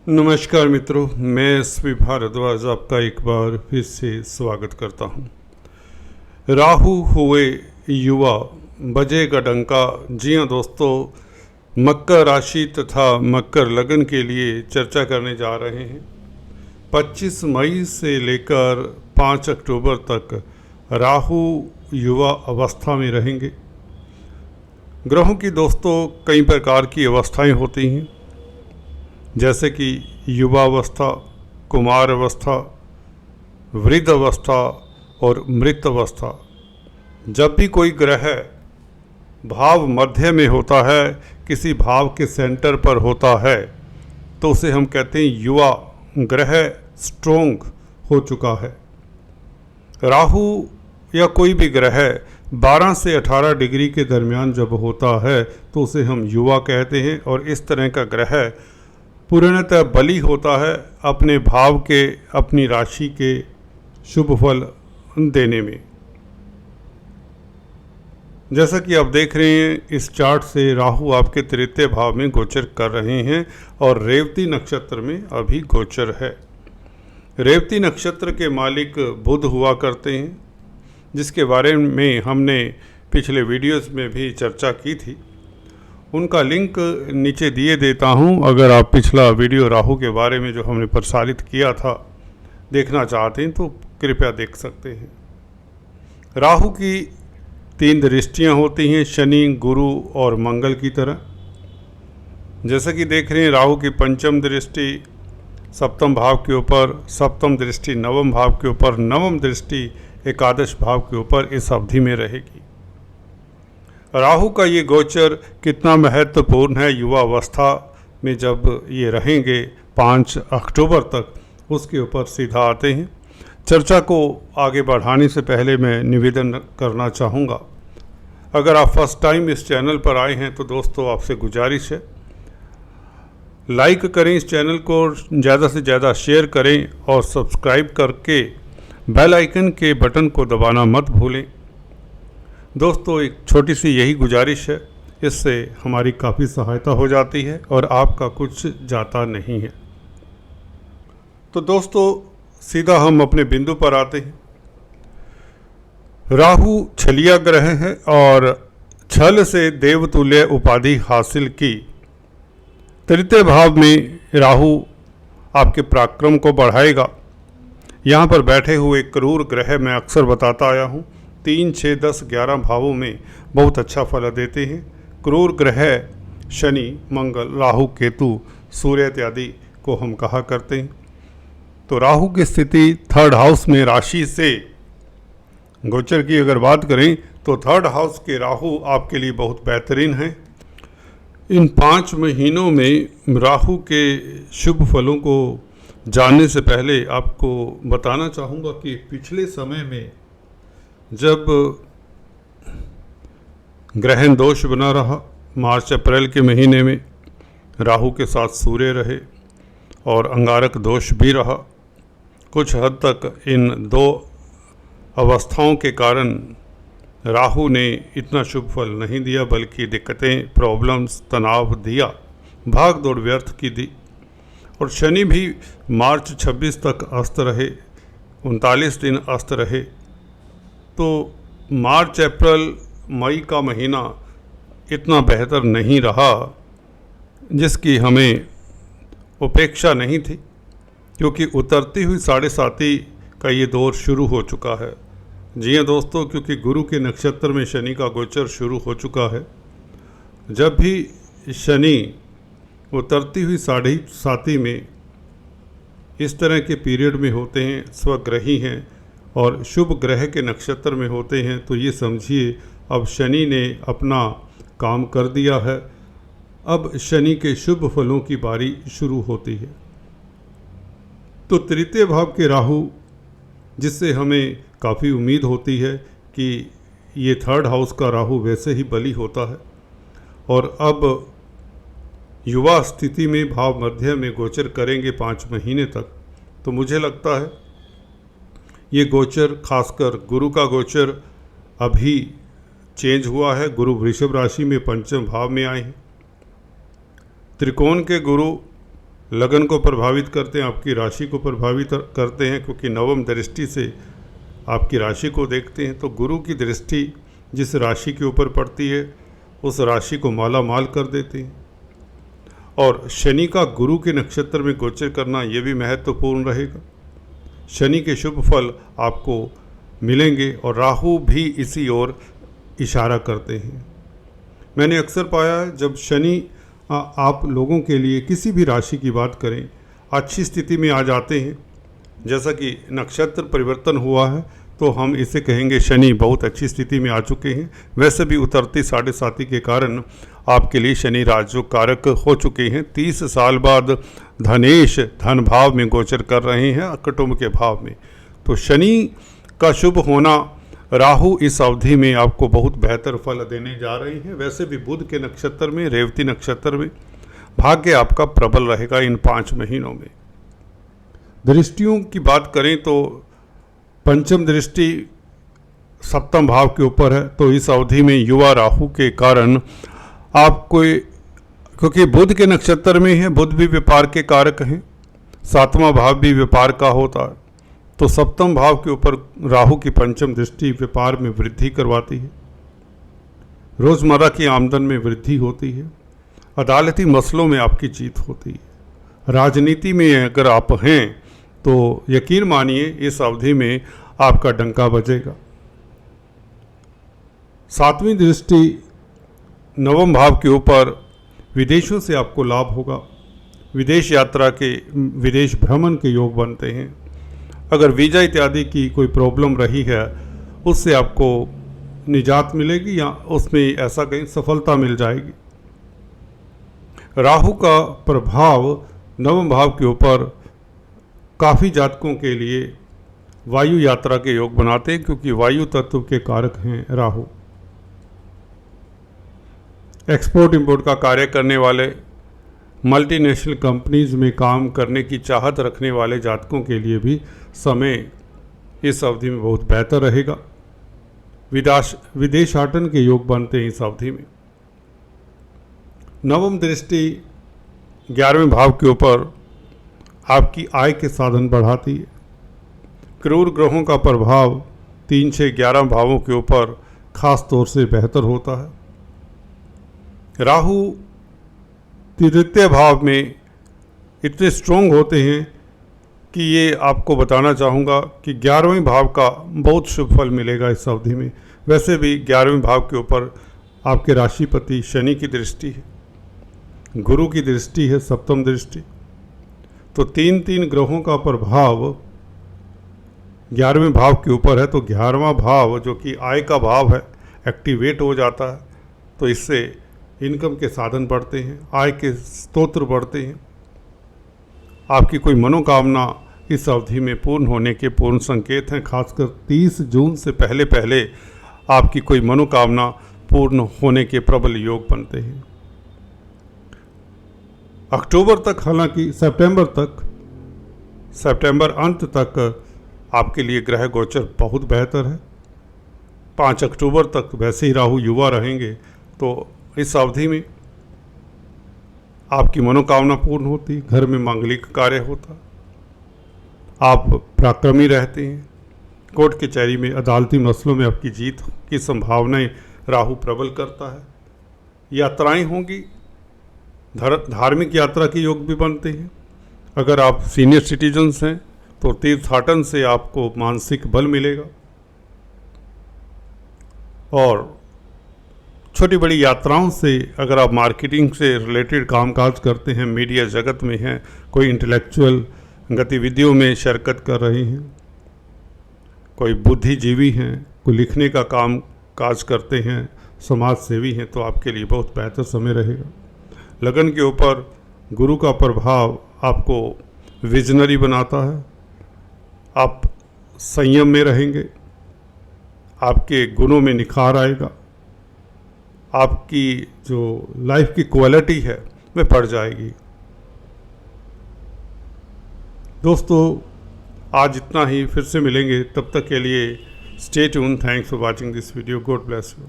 नमस्कार मित्रों, मैं एसपी भारद्वाज आपका एक बार फिर से स्वागत करता हूं। राहु हुए युवा, बजेगा डंका। जी हाँ दोस्तों, मकर राशि तथा मकर लगन के लिए चर्चा करने जा रहे हैं। 25 मई से लेकर 5 अक्टूबर तक राहु युवा अवस्था में रहेंगे। ग्रहों की दोस्तों कई प्रकार की अवस्थाएं होती हैं, जैसे कि युवावस्था, कुमार अवस्था, वृद्ध अवस्था और मृत अवस्था। जब भी कोई ग्रह भाव मध्य में होता है, किसी भाव के सेंटर पर होता है, तो उसे हम कहते हैं युवा ग्रह स्ट्रोंग हो चुका है। राहु या कोई भी ग्रह 12 से 18 डिग्री के दरमियान जब होता है तो उसे हम युवा कहते हैं। और इस तरह का ग्रह पूर्णतः बली होता है अपने भाव के, अपनी राशि के शुभ फल देने में। जैसा कि आप देख रहे हैं इस चार्ट से, राहु आपके तृतीय भाव में गोचर कर रहे हैं और रेवती नक्षत्र में अभी गोचर है। रेवती नक्षत्र के मालिक बुध हुआ करते हैं, जिसके बारे में हमने पिछले वीडियोस में भी चर्चा की थी। उनका लिंक नीचे दिए देता हूं। अगर आप पिछला वीडियो राहु के बारे में जो हमने प्रसारित किया था देखना चाहते हैं तो कृपया देख सकते हैं। राहु की 3 दृष्टियां होती हैं, शनि, गुरु और मंगल की तरह। जैसा कि देख रहे हैं, राहु की पंचम दृष्टि सप्तम भाव के ऊपर, सप्तम दृष्टि नवम भाव के ऊपर, नवम दृष्टि एकादश भाव के ऊपर इस अवधि में रहेगी। राहु का ये गोचर कितना महत्वपूर्ण है युवा अवस्था में जब ये रहेंगे 5 अक्टूबर तक, उसके ऊपर सीधा आते हैं। चर्चा को आगे बढ़ाने से पहले मैं निवेदन करना चाहूँगा, अगर आप फर्स्ट टाइम इस चैनल पर आए हैं तो दोस्तों आपसे गुजारिश है, लाइक करें, इस चैनल को ज़्यादा से ज़्यादा शेयर करें और सब्सक्राइब करके बेल आइकन के बटन को दबाना मत भूलें। दोस्तों एक छोटी सी यही गुजारिश है, इससे हमारी काफ़ी सहायता हो जाती है और आपका कुछ जाता नहीं है। तो दोस्तों सीधा हम अपने बिंदु पर आते हैं। राहु छलिया ग्रह है और छल से देवतुल्य उपाधि हासिल की। तृतीय भाव में राहु आपके पराक्रम को बढ़ाएगा। यहाँ पर बैठे हुए क्रूर ग्रह मैं अक्सर बताता आया हूँ, 3, 6, 10, 11 भावों में बहुत अच्छा फल देते हैं। क्रूर ग्रह शनि, मंगल, राहु, केतु, सूर्य इत्यादि को हम कहा करते हैं। तो राहु की स्थिति 3rd हाउस में राशि से गोचर की अगर बात करें तो 3rd हाउस के राहु आपके लिए बहुत बेहतरीन हैं। इन 5 महीनों में राहु के शुभ फलों को जानने से पहले आपको बताना चाहूँगा कि पिछले समय में जब ग्रहण दोष बना रहा, मार्च अप्रैल के महीने में राहु के साथ सूर्य रहे और अंगारक दोष भी रहा। कुछ हद तक इन 2 अवस्थाओं के कारण राहु ने इतना शुभ फल नहीं दिया, बल्कि दिक्कतें, प्रॉब्लम्स, तनाव दिया, भाग दौड़ व्यर्थ की दी। और शनि भी मार्च 26 तक अस्त रहे, 39 दिन अस्त रहे। तो मार्च, अप्रैल, मई का महीना इतना बेहतर नहीं रहा, जिसकी हमें उपेक्षा नहीं थी, क्योंकि उतरती हुई 7.5 का ये दौर शुरू हो चुका है। जी हाँ दोस्तों, क्योंकि गुरु के नक्षत्र में शनि का गोचर शुरू हो चुका है। जब भी शनि उतरती हुई 7.5 में इस तरह के पीरियड में होते हैं, स्वग्रही हैं और शुभ ग्रह के नक्षत्र में होते हैं, तो ये समझिए अब शनि ने अपना काम कर दिया है। अब शनि के शुभ फलों की बारी शुरू होती है। तो तृतीय भाव के राहु, जिससे हमें काफ़ी उम्मीद होती है कि ये 3rd हाउस का राहु वैसे ही बली होता है और अब युवा स्थिति में भाव मध्य में गोचर करेंगे 5 महीने तक। तो मुझे लगता है ये गोचर, खासकर गुरु का गोचर अभी चेंज हुआ है। गुरु वृषभ राशि में पंचम भाव में आए हैं। त्रिकोण के गुरु लगन को प्रभावित करते हैं, आपकी राशि को प्रभावित करते हैं, क्योंकि नवम दृष्टि से आपकी राशि को देखते हैं। तो गुरु की दृष्टि जिस राशि के ऊपर पड़ती है उस राशि को माला माल कर देते हैं। और शनि का गुरु के नक्षत्र में गोचर करना ये भी महत्वपूर्ण रहेगा। शनि के शुभ फल आपको मिलेंगे और राहु भी इसी ओर इशारा करते हैं। मैंने अक्सर पाया है जब शनि आप लोगों के लिए किसी भी राशि की बात करें अच्छी स्थिति में आ जाते हैं, जैसा कि नक्षत्र परिवर्तन हुआ है तो हम इसे कहेंगे शनि बहुत अच्छी स्थिति में आ चुके हैं। वैसे भी उतरती 7.5 के कारण आपके लिए शनि राजयोग कारक हो चुके हैं। 30 साल बाद धनेश धन भाव में गोचर कर रहे हैं, कुटुंब के भाव में। तो शनि का शुभ होना, राहु इस अवधि में आपको बहुत बेहतर फल देने जा रहे हैं। वैसे भी बुध के नक्षत्र में, रेवती नक्षत्र में भाग्य आपका प्रबल रहेगा इन 5 महीनों में। दृष्टियों की बात करें तो पंचम दृष्टि सप्तम भाव के ऊपर है, तो इस अवधि में युवा राहु के कारण आपको, क्योंकि बुध के नक्षत्र में है, बुध भी व्यापार के कारक हैं, 7वां भाव भी व्यापार का होता है, तो सप्तम भाव के ऊपर राहु की पंचम दृष्टि व्यापार में वृद्धि करवाती है, रोज़मर्रा की आमदन में वृद्धि होती है, अदालती मसलों में आपकी जीत होती है। राजनीति में अगर आप हैं तो यकीन मानिए इस अवधि में आपका डंका बजेगा। 7वीं दृष्टि नवम भाव के ऊपर विदेशों से आपको लाभ होगा। विदेश यात्रा के, विदेश भ्रमण के योग बनते हैं। अगर वीज़ा इत्यादि की कोई प्रॉब्लम रही है उससे आपको निजात मिलेगी या उसमें ऐसा कहीं सफलता मिल जाएगी। राहु का प्रभाव नवम भाव के ऊपर काफ़ी जातकों के लिए वायु यात्रा के योग बनाते हैं, क्योंकि वायु तत्व के कारक हैं राहु। एक्सपोर्ट इंपोर्ट का कार्य करने वाले, मल्टीनेशनल कंपनीज में काम करने की चाहत रखने वाले जातकों के लिए भी समय इस अवधि में बहुत बेहतर रहेगा। विदेशाटन के योग बनते हैं इस अवधि में। नवम दृष्टि 11वें भाव के ऊपर आपकी आय के साधन बढ़ाती है। क्रूर ग्रहों का प्रभाव 3, 6, 11 भावों के ऊपर खास तौर से बेहतर होता है। राहु तृतीय भाव में इतने स्ट्रोंग होते हैं कि ये आपको बताना चाहूँगा कि 11वें भाव का बहुत शुभ फल मिलेगा इस अवधि में। वैसे भी 11वें भाव के ऊपर आपके राशिपति शनि की दृष्टि है, गुरु की दृष्टि है, सप्तम दृष्टि, तो 3 ग्रहों का प्रभाव 11वें भाव के ऊपर है। तो 11वां भाव जो कि आय का भाव है एक्टिवेट हो जाता है, तो इससे इनकम के साधन बढ़ते हैं, आय के स्तोत्र बढ़ते हैं। आपकी कोई मनोकामना इस अवधि में पूर्ण होने के पूर्ण संकेत हैं। खासकर 30 जून से पहले पहले आपकी कोई मनोकामना पूर्ण होने के प्रबल योग बनते हैं। अक्टूबर तक, हालांकि सितंबर अंत तक आपके लिए ग्रह गोचर बहुत बेहतर है। 5 अक्टूबर तक वैसे ही राहु युवा रहेंगे, तो इस अवधि में आपकी मनोकामना पूर्ण होती, घर में मांगलिक कार्य होता, आप पराक्रमी रहते हैं, कोर्ट कचहरी में अदालती मसलों में आपकी जीत की संभावनाएं राहु प्रबल करता है। यात्राएं होंगी, धार्मिक यात्रा के योग भी बनते हैं। अगर आप सीनियर सिटीजन्स हैं तो तीर्थाटन से आपको मानसिक बल मिलेगा, और छोटी बड़ी यात्राओं से, अगर आप मार्केटिंग से रिलेटेड कामकाज करते हैं, मीडिया जगत में हैं, कोई इंटेलेक्चुअल गतिविधियों में शिरकत कर रहे हैं, कोई बुद्धिजीवी हैं, कोई लिखने का काम काज करते हैं, समाज सेवी हैं, तो आपके लिए बहुत बेहतर समय रहेगा। लगन के ऊपर गुरु का प्रभाव आपको विजनरी बनाता है। आप संयम में रहेंगे, आपके गुणों में निखार आएगा, आपकी जो लाइफ की क्वालिटी है वह बढ़ जाएगी। दोस्तों, आज इतना ही, फिर से मिलेंगे, तब तक के लिए stay tune. Thanks for watching this video. God bless you.